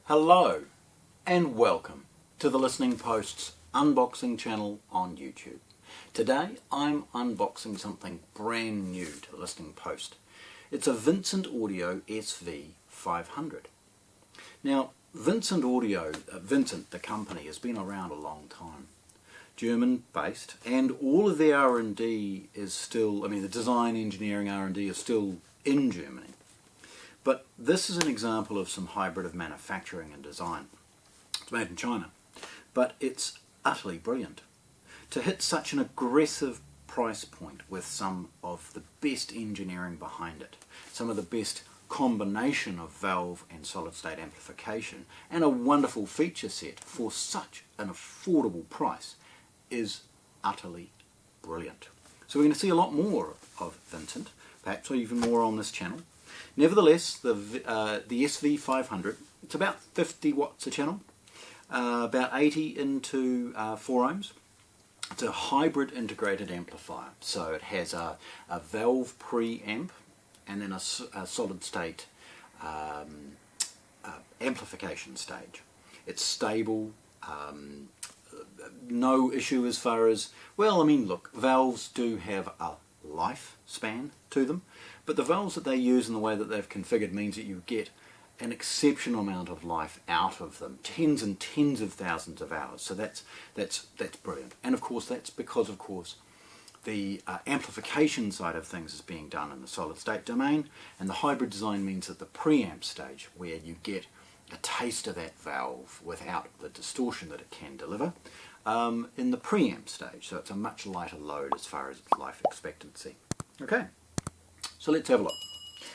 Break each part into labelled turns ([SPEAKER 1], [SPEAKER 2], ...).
[SPEAKER 1] Hello and welcome to the Listening Post's unboxing channel on YouTube. Today I'm unboxing something brand new to the Listening Post. It's a Vincent Audio SV500. Now Vincent Audio, Vincent the company, has been around a long time. German based, and all of the R&D is still, the design, engineering, R&D is still in Germany. But this is an example of some hybrid of manufacturing and design. It's made in China, but it's utterly brilliant. To hit such an aggressive price point with some of the best engineering behind it, some of the best combination of valve and solid-state amplification, and a wonderful feature set for such an affordable price is utterly brilliant. So we're going to see a lot more of Vincent, perhaps even more on this channel. Nevertheless, the SV500, it's about 50 watts a channel, about 80 into 4 ohms. It's a hybrid integrated amplifier, so it has a valve preamp and then a solid state amplification stage. It's stable, no issue as far as, look, valves do have a lifespan to them, but the valves that they use and the way that they've configured means that you get an exceptional amount of life out of them, tens and tens of thousands of hours. So that's brilliant. And of course that's because the amplification side of things is being done in the solid state domain, and the hybrid design means that the preamp stage, where you get a taste of that valve without the distortion that it can deliver, in the preamp stage, so it's a much lighter load as far as its life expectancy. Okay, so let's have a look.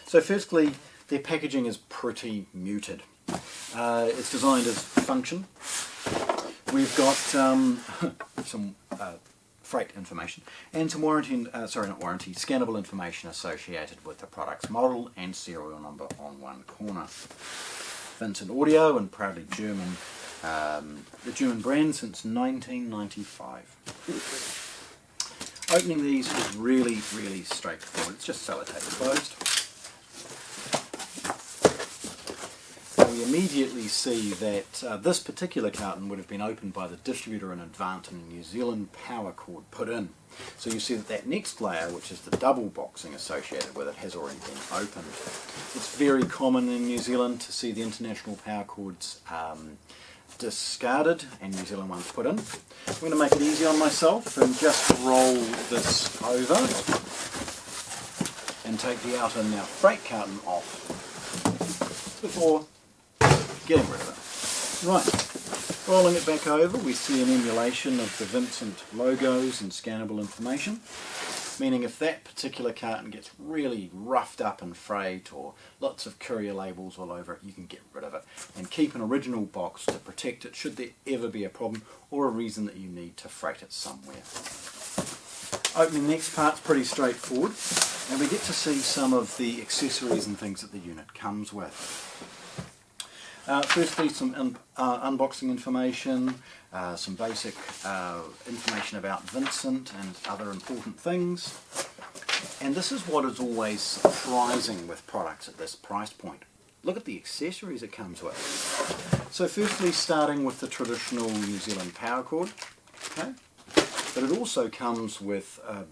[SPEAKER 1] So firstly, their packaging is pretty muted. It's designed as function. We've got some freight information and some scannable information associated with the product's model and serial number on one corner. Vincent Audio, and proudly German, the German brand since 1995. Opening these is really straightforward. It's just sellotape closed. We immediately see that this particular carton would have been opened by the distributor in advance and a New Zealand power cord put in. So you see that next layer, which is the double boxing associated with it, has already been opened. It's very common in New Zealand to see the international power cords discarded and New Zealand ones put in. I'm going to make it easy on myself and just roll this over and take the outer now freight carton off before getting rid of it. Right, rolling it back over, we see an emulation of the Vincent logos and scannable information, meaning if that particular carton gets really roughed up in freight or lots of courier labels all over it, you can get rid of it and keep an original box to protect it should there ever be a problem or a reason that you need to freight it somewhere. Opening the next part's pretty straightforward, and we get to see some of the accessories and things that the unit comes with. Firstly, some unboxing information, some basic information about Vincent and other important things. And this is what is always surprising with products at this price point. Look at the accessories it comes with. So firstly, starting with the traditional New Zealand power cord, okay? But it also comes with a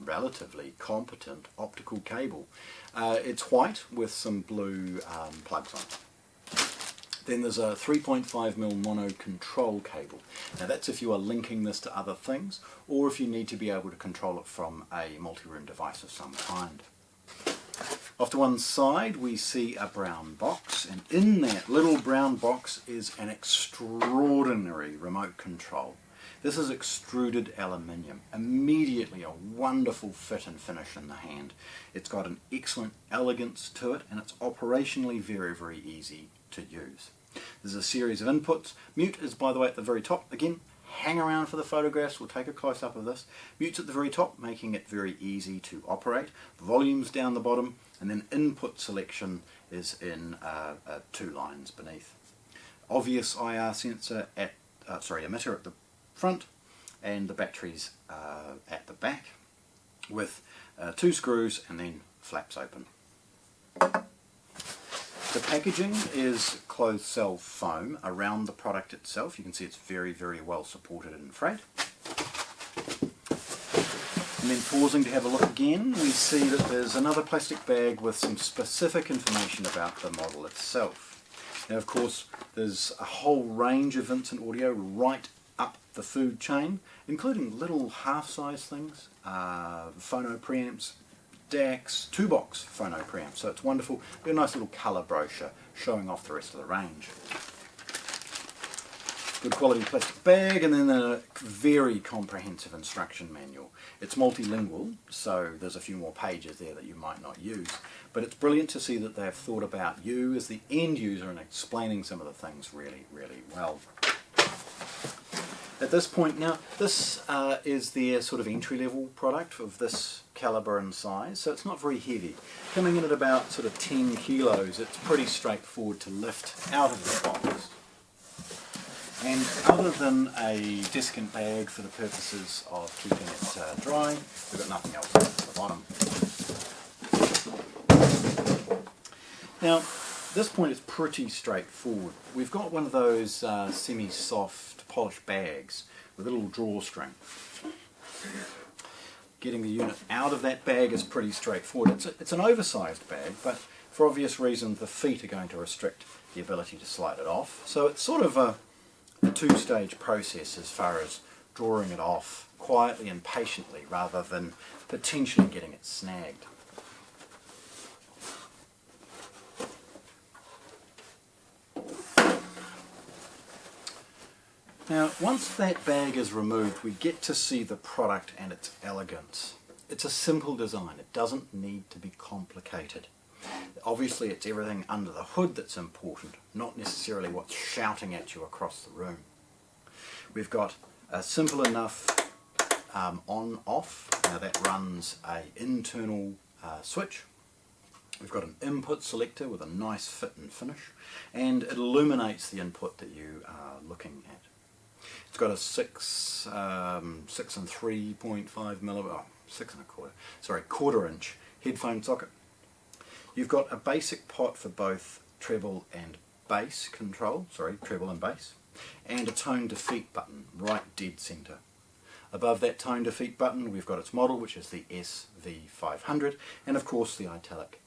[SPEAKER 1] relatively competent optical cable. It's white with some blue plugs on it. Then there's a 3.5mm mono control cable. Now that's if you are linking this to other things, or if you need to be able to control it from a multi-room device of some kind. Off to one side we see a brown box, and in that little brown box is an extraordinary remote control. This is extruded aluminium, immediately a wonderful fit and finish in the hand. It's got an excellent elegance to it, and it's operationally very easy to use. There's a series of inputs. Mute is, by the way, at the very top. Again, hang around for the photographs, we'll take a close-up of this. Mute's at the very top, making it very easy to operate. Volume's down the bottom, and then input selection is in 2 lines beneath. Obvious IR sensor emitter at the front, and the batteries at the back, with 2 screws and then flaps open. The packaging is closed cell foam around the product itself. You can see it's very, very well supported in freight. And then pausing to have a look again, we see that there's another plastic bag with some specific information about the model itself. Now of course there's a whole range of Vincent audio right up the food chain, including little half-size things, phono preamps, DACs, 2-box phono preamps, so it's wonderful. Got a nice little colour brochure showing off the rest of the range. Good quality plastic bag, and then a very comprehensive instruction manual. It's multilingual, so there's a few more pages there that you might not use, but it's brilliant to see that they've thought about you as the end user and explaining some of the things really, really well. At this point now, this is their sort of entry-level product of this calibre and size, so it's not very heavy. Coming in at about sort of 10 kilos, it's pretty straightforward to lift out of the box. And other than a desiccant bag for the purposes of keeping it dry, we've got nothing else at the bottom. Now, this point is pretty straightforward. We've got one of those semi-soft polished bags with a little drawstring. Getting the unit out of that bag is pretty straightforward. It's an oversized bag, but for obvious reasons the feet are going to restrict the ability to slide it off. So it's sort of a two-stage process as far as drawing it off quietly and patiently rather than potentially getting it snagged. Now, once that bag is removed, we get to see the product and its elegance. It's a simple design. It doesn't need to be complicated. Obviously, it's everything under the hood that's important, not necessarily what's shouting at you across the room. We've got a simple enough on-off. Now that runs an internal switch. We've got an input selector with a nice fit and finish, and it illuminates the input that you are looking at. It's got a 6 and 3.5 millimeter, 6 and a quarter, sorry, quarter-inch headphone socket. You've got a basic pot for both treble and bass control, treble and bass, and a tone defeat button right dead centre. Above that tone defeat button we've got its model, which is the SV500, and of course the italic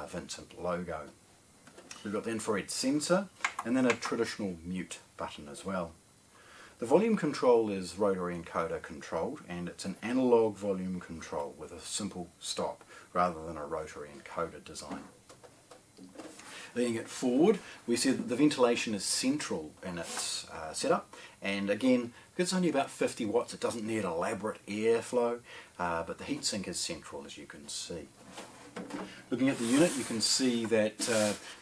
[SPEAKER 1] Vincent logo. We've got the infrared sensor and then a traditional mute button as well. The volume control is rotary encoder controlled, and it's an analog volume control with a simple stop rather than a rotary encoder design. Leaning it forward, we see that the ventilation is central in its setup, and again, it's only about 50 watts, it doesn't need elaborate airflow, but the heatsink is central, as you can see. Looking at the unit, you can see that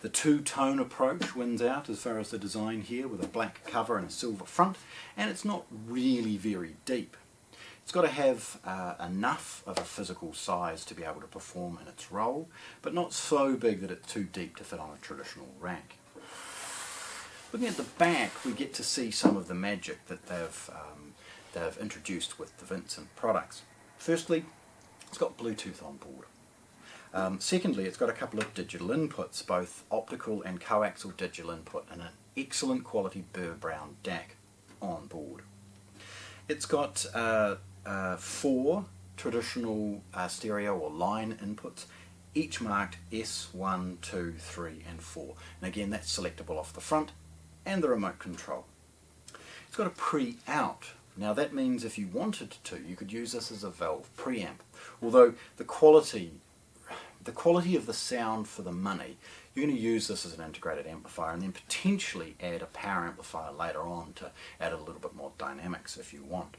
[SPEAKER 1] the two-tone approach wins out as far as the design here, with a black cover and a silver front, and it's not really very deep. It's got to have enough of a physical size to be able to perform in its role, but not so big that it's too deep to fit on a traditional rack. Looking at the back, we get to see some of the magic that they've introduced with the Vincent products. Firstly, it's got Bluetooth on board. Secondly, it's got a couple of digital inputs, both optical and coaxial digital input, and an excellent quality Burr Brown DAC on board. It's got 4 traditional stereo or line inputs, each marked S1, 2, 3 and 4. And again, that's selectable off the front and the remote control. It's got a pre-out. Now that means if you wanted to, you could use this as a valve preamp, although the quality of the sound for the money, you're going to use this as an integrated amplifier and then potentially add a power amplifier later on to add a little bit more dynamics if you want.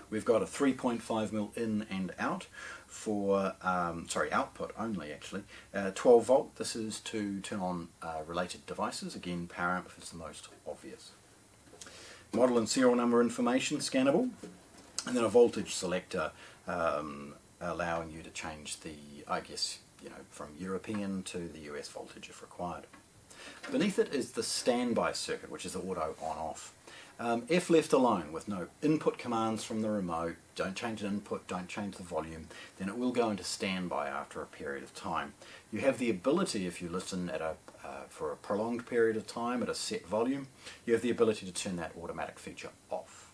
[SPEAKER 1] We've got a 3.5mm in and out for, output only actually, 12 volt. This is to turn on related devices. Again, power amp is the most obvious. Model and serial number information, scannable, and then a voltage selector allowing you to change the, from European to the US voltage if required. Beneath it is the standby circuit, which is the auto on-off. If left alone with no input commands from the remote, don't change the input, don't change the volume, then it will go into standby after a period of time. You have the ability, if you listen for a prolonged period of time at a set volume, you have the ability to turn that automatic feature off.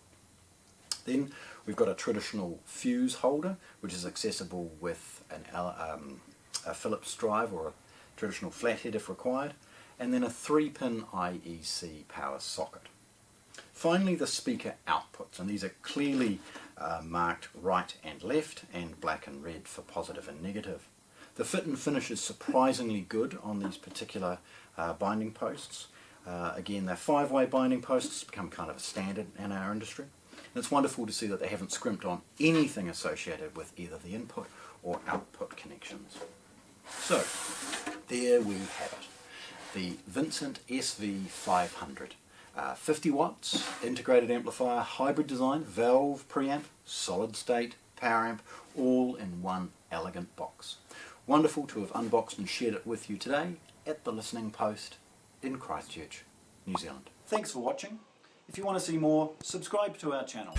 [SPEAKER 1] Then we've got a traditional fuse holder, which is accessible with a Phillips drive or a traditional flathead if required, and then a 3-pin IEC power socket. Finally, the speaker outputs, and these are clearly marked right and left and black and red for positive and negative. The fit and finish is surprisingly good on these particular binding posts. Again, they're 5-way binding posts, become kind of a standard in our industry. And it's wonderful to see that they haven't scrimped on anything associated with either the input or output connections. So, there we have it. The Vincent SV500. 50 watts, integrated amplifier, hybrid design, valve preamp, solid state, power amp, all in one elegant box. Wonderful to have unboxed and shared it with you today at the Listening Post in Christchurch, New Zealand. Thanks for watching. If you want to see more, subscribe to our channel.